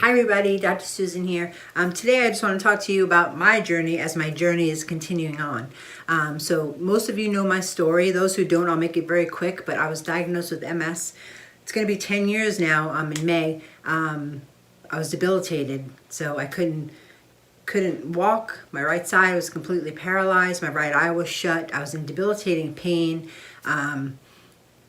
Hi everybody, Dr. Susan here. Today I just want to talk to you about my journey as my journey is continuing on. So most of you know my story. Those who don't, I'll make it very quick, but I was diagnosed with MS. It's going to be 10 years now in May. I was debilitated, so I couldn't walk. My right side was completely paralyzed. My right eye was shut. I was in debilitating pain.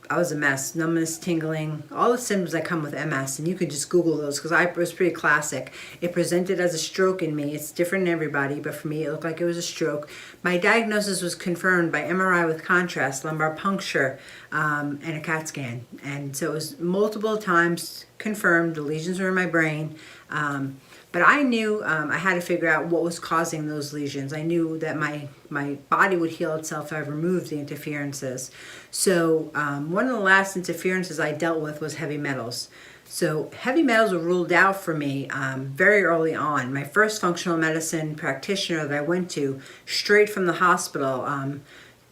I was a mess, numbness, tingling, all the symptoms that come with MS, and you can just Google those because it was pretty classic. It presented as a stroke in me. It's different in everybody, but for me it looked like it was a stroke. My diagnosis was confirmed by MRI with contrast, lumbar puncture, and a CAT scan. And so it was multiple times confirmed. The lesions were in my brain. But I knew I had to figure out what was causing those lesions. I knew that my body would heal itself if I removed the interferences. So one of the last interferences I dealt with was heavy metals. So heavy metals were ruled out for me very early on. My first functional medicine practitioner that I went to, straight from the hospital,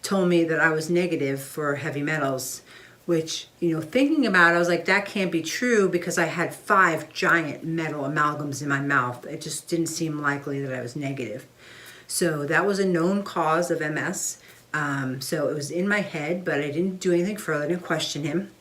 told me that I was negative for heavy metals. Which, thinking about it, I was like, that can't be true because I had 5 giant metal amalgams in my mouth. It just didn't seem likely that I was negative. So that was a known cause of MS. So it was in my head, but I didn't do anything further. I didn't question him.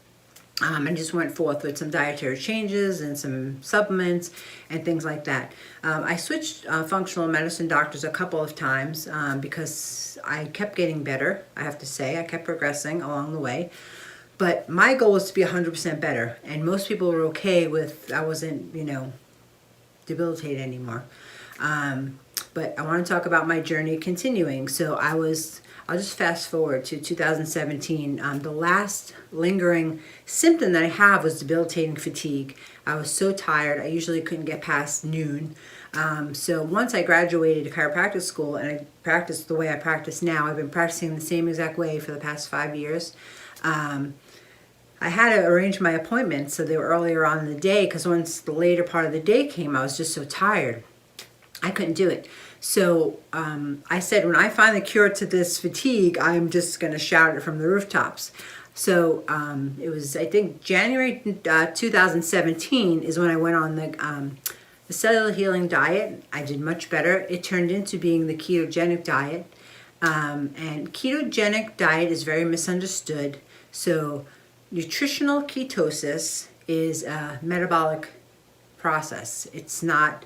I just went forth with some dietary changes and some supplements and things like that. I switched functional medicine doctors a couple of times because I kept getting better, I have to say. I kept progressing along the way. But my goal was to be 100% better. And most people were okay with, I wasn't, debilitated anymore. But I want to talk about my journey continuing. So I'll just fast forward to 2017. The last lingering symptom that I have was debilitating fatigue. I was so tired, I usually couldn't get past noon. So once I graduated chiropractic school and I practiced the way I practice now, I've been practicing the same exact way for the past 5 years. I had to arrange my appointments so they were earlier on in the day because once the later part of the day came, I was just so tired. I couldn't do it. So I said, when I find the cure to this fatigue, I'm just going to shout it from the rooftops. So it was, I think, January 2017 is when I went on the cellular healing diet. I did much better. It turned into being the ketogenic diet. And ketogenic diet is very misunderstood. So nutritional ketosis is a metabolic process. It's not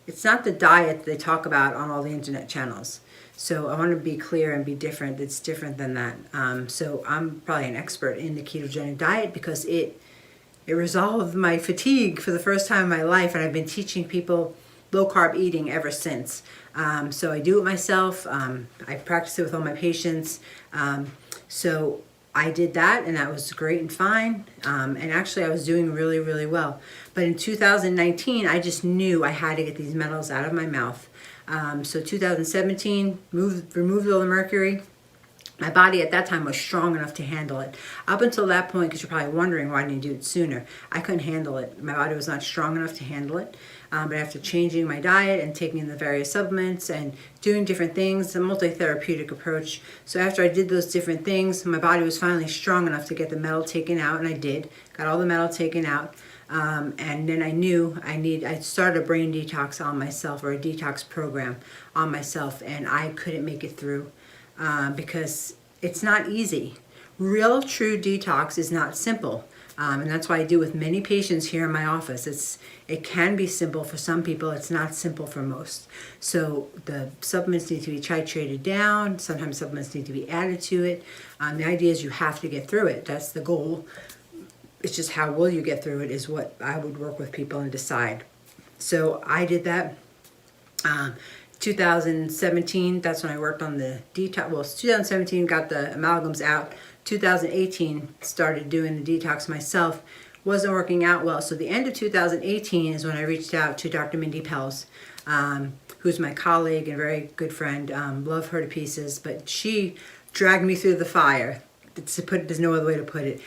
the diet they talk about on all the internet channels. So I want to be clear and be different. It's different than that. So I'm probably an expert in the ketogenic diet because it resolved my fatigue for the first time in my life, and I've been teaching people low carb eating ever since. So I do it myself. I practice it with all my patients. So I did that, and that was great and fine. And actually, I was doing really, really well. But in 2019, I just knew I had to get these metals out of my mouth. So 2017, removed all the mercury. My body at that time was strong enough to handle it. Up until that point, because you're probably wondering why I didn't do it sooner, I couldn't handle it. My body was not strong enough to handle it. But after changing my diet and taking the various supplements and doing different things, a multi-therapeutic approach. So after I did those different things, my body was finally strong enough to get the metal taken out, and I did. Got all the metal taken out. And then I knew I started a brain detox on myself, or a detox program on myself, and I couldn't make it through because it's not easy. Real true detox is not simple. And that's why I do with many patients here in my office. It can be simple for some people. It's not simple for most. So the supplements need to be titrated down. Sometimes supplements need to be added to it. The idea is you have to get through it. That's the goal. It's just how will you get through it is what I would work with people and decide. So I did that. 2017, that's when I worked on the detox. Well, 2017 got the amalgams out. 2018 started doing the detox myself. Wasn't working out well. So the end of 2018 is when I reached out to Dr. Mindy Pels, who's my colleague and very good friend. Love her to pieces, but she dragged me through the fire. There's no other way to put it.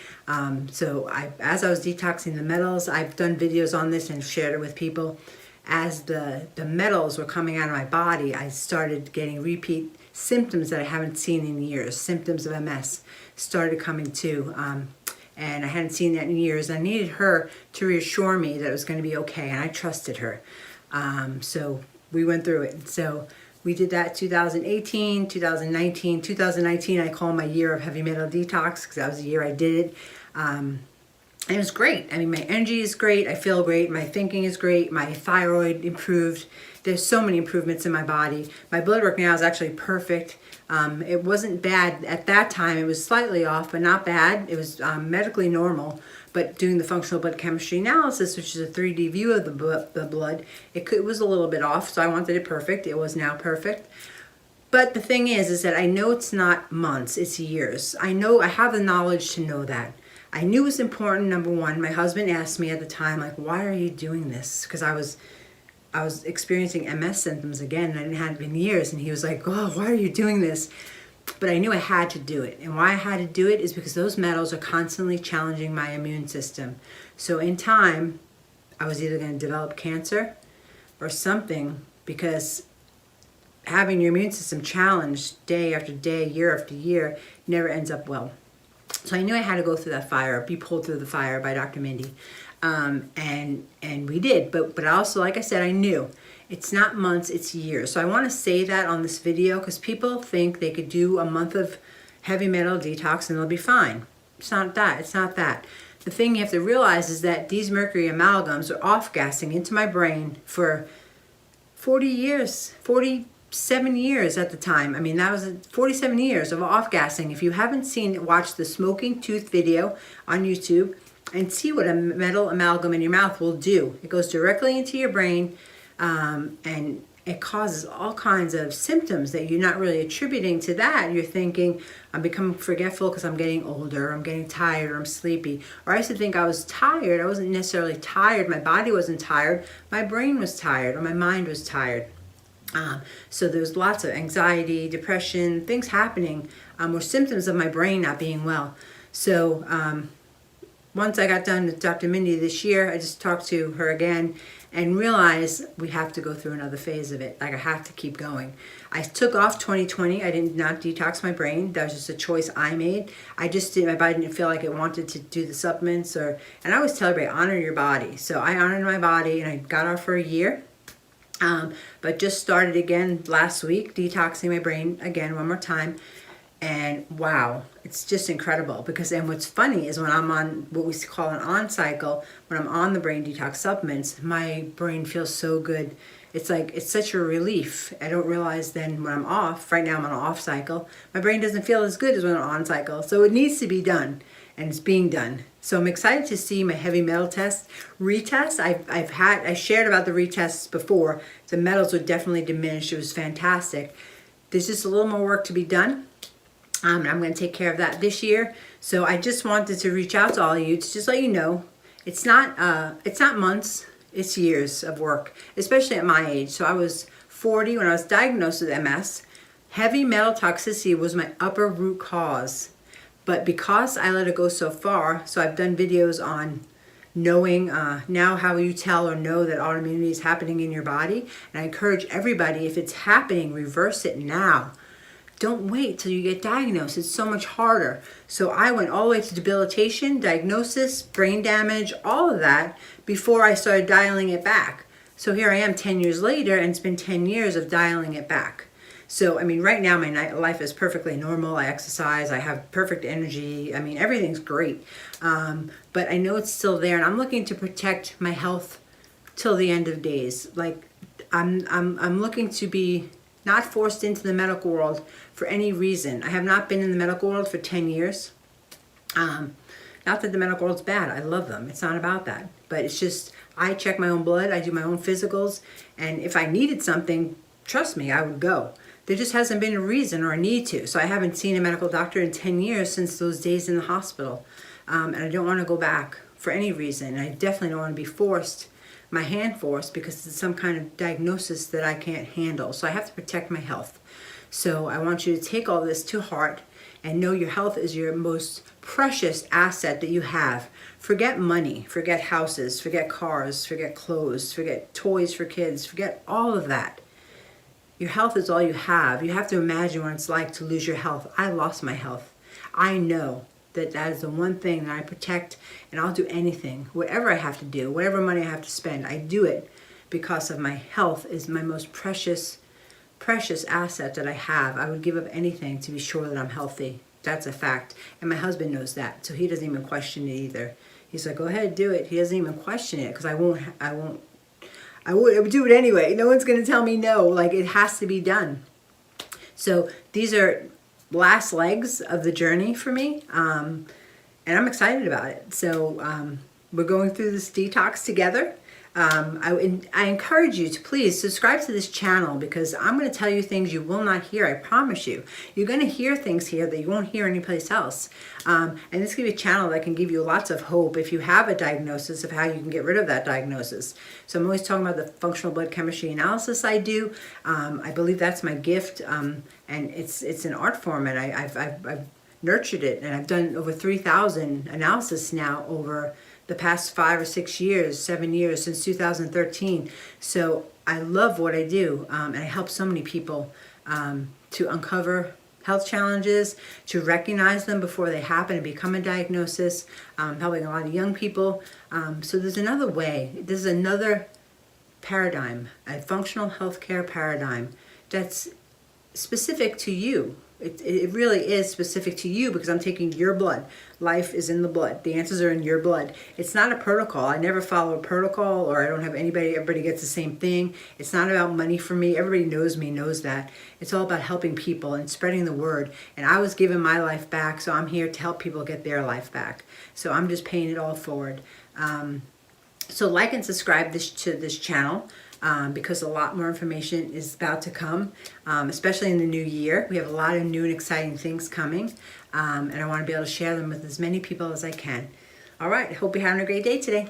So as I was detoxing the metals, I've done videos on this and shared it with people. As the metals were coming out of my body, I started getting repeat symptoms that I haven't seen in years. Symptoms of MS started coming too. and I hadn't seen that in years. I needed her to reassure me that it was going to be okay, and I trusted her. So we went through it. So we did that 2018, 2019. 2019 I call my year of heavy metal detox because that was the year I did it. And it was great. I mean, my energy is great. I feel great. My thinking is great. My thyroid improved. There's so many improvements in my body. My blood work now is actually perfect. It wasn't bad at that time. It was slightly off, but not bad. It was medically normal. But doing the functional blood chemistry analysis, which is a 3D view of the blood, it was a little bit off. So I wanted it perfect. It was now perfect. But the thing is that I know it's not months, it's years. I know I have the knowledge to know that. I knew it was important, number one. My husband asked me at the time, like, why are you doing this? Because I was experiencing MS symptoms again, and I didn't have it in years. And he was like, oh, why are you doing this? But I knew I had to do it. And why I had to do it is because those metals are constantly challenging my immune system. So in time, I was either going to develop cancer or something, because having your immune system challenged day after day, year after year, never ends up well. So I knew I had to go through that fire, be pulled through the fire by Dr. Mindy. And we did. But also, like I said, I knew it's not months, it's years. So I want to say that on this video because people think they could do a month of heavy metal detox and they'll be fine. It's not that. It's not that. The thing you have to realize is that these mercury amalgams are off-gassing into my brain for 40 years, 47 years at the time. I mean, that was 47 years of off-gassing. If you haven't seen it, watch the smoking tooth video on YouTube and see what a metal amalgam in your mouth will do. It goes directly into your brain, and it causes all kinds of symptoms that you're not really attributing to that. You're thinking, I'm becoming forgetful because I'm getting older, I'm getting tired, or I'm sleepy. Or I used to think I was tired. I wasn't necessarily tired. My body wasn't tired. My brain was tired, or my mind was tired. So there's lots of anxiety, depression, things happening, or symptoms of my brain not being well. So once I got done with Dr. Mindy this year, I just talked to her again and realized we have to go through another phase of it. Like, I have to keep going. I took off 2020. I did not detox my brain. That was just a choice I made. I just didn't, my body didn't feel like it wanted to do the supplements, and I always tell everybody, honor your body. So I honored my body and I got off for a year. But just started again last week, detoxing my brain again one more time. And wow, it's just incredible and what's funny is when I'm on what we call an on cycle, when I'm on the brain detox supplements, my brain feels so good. It's like, it's such a relief. I don't realize then when I'm off, right now I'm on an off cycle, my brain doesn't feel as good as when I'm on cycle. So it needs to be done, and it's being done. So I'm excited to see my heavy metal retest. I shared about the retests before. The metals were definitely diminished. It was fantastic. There's just a little more work to be done. And I'm going to take care of that this year. So I just wanted to reach out to all of you to just let you know it's not months, it's years of work, especially at my age. So I was 40 when I was diagnosed with MS. Heavy metal toxicity was my upper root cause. But because I let it go so far, so I've done videos on knowing now how you tell or know that autoimmunity is happening in your body. And I encourage everybody, if it's happening, reverse it now. Don't wait till you get diagnosed. It's so much harder. So I went all the way to debilitation, diagnosis, brain damage, all of that before I started dialing it back. So here I am 10 years later, and it's been 10 years of dialing it back. So, I mean, right now my life is perfectly normal. I exercise. I have perfect energy. I mean, everything's great. But I know it's still there, and I'm looking to protect my health till the end of days. Like, I'm looking to be not forced into the medical world for any reason. I have not been in the medical world for 10 years. Not that the medical world's bad. I love them. It's not about that. But it's just, I check my own blood. I do my own physicals. And if I needed something, trust me, I would go. There just hasn't been a reason or a need to. So I haven't seen a medical doctor in 10 years since those days in the hospital. And I don't want to go back for any reason. I definitely don't want to be forced, my hand forced, because it's some kind of diagnosis that I can't handle. So I have to protect my health. So I want you to take all this to heart and know your health is your most precious asset that you have. Forget money, forget houses, forget cars, forget clothes, forget toys for kids, forget all of that. Your health is all you have. You have to imagine what it's like to lose your health. I lost my health. I know That is the one thing that I protect, and I'll do anything, whatever I have to do, whatever money I have to spend, I do it because of my health is my most precious asset that I have. I would give up anything to be sure that I'm healthy. That's a fact. And my husband knows that, so he doesn't even question it either. He's like, go ahead, do it. He doesn't even question it because I would do it anyway. No one's going to tell me no. Like, it has to be done. So these are last legs of the journey for me, and I'm excited about it. So we're going through this detox together. I encourage you to please subscribe to this channel because I'm going to tell you things you will not hear. I promise you. You're going to hear things here that you won't hear anyplace else. And this is going to be a channel that can give you lots of hope if you have a diagnosis of how you can get rid of that diagnosis. So I'm always talking about the functional blood chemistry analysis I do. I believe that's my gift, and it's an art form, and I've nurtured it, and I've done over 3,000 analysis now over the past 5 or 6 years, 7 years, since 2013. So I love what I do, and I help so many people to uncover health challenges, to recognize them before they happen and become a diagnosis, helping a lot of young people. So there's another way. There's another paradigm, a functional healthcare paradigm that's specific to you. It really is specific to you because I'm taking your blood. Life is in the blood. The answers are in your blood. It's not a protocol. I never follow a protocol, or I don't have everybody gets the same thing. It's not about money for me. Everybody knows me, knows that. It's all about helping people and spreading the word. And I was given my life back, so I'm here to help people get their life back. So I'm just paying it all forward. So like and subscribe to this channel. Because a lot more information is about to come, especially in the new year. We have a lot of new and exciting things coming, and I want to be able to share them with as many people as I can. All right, I hope you're having a great day today.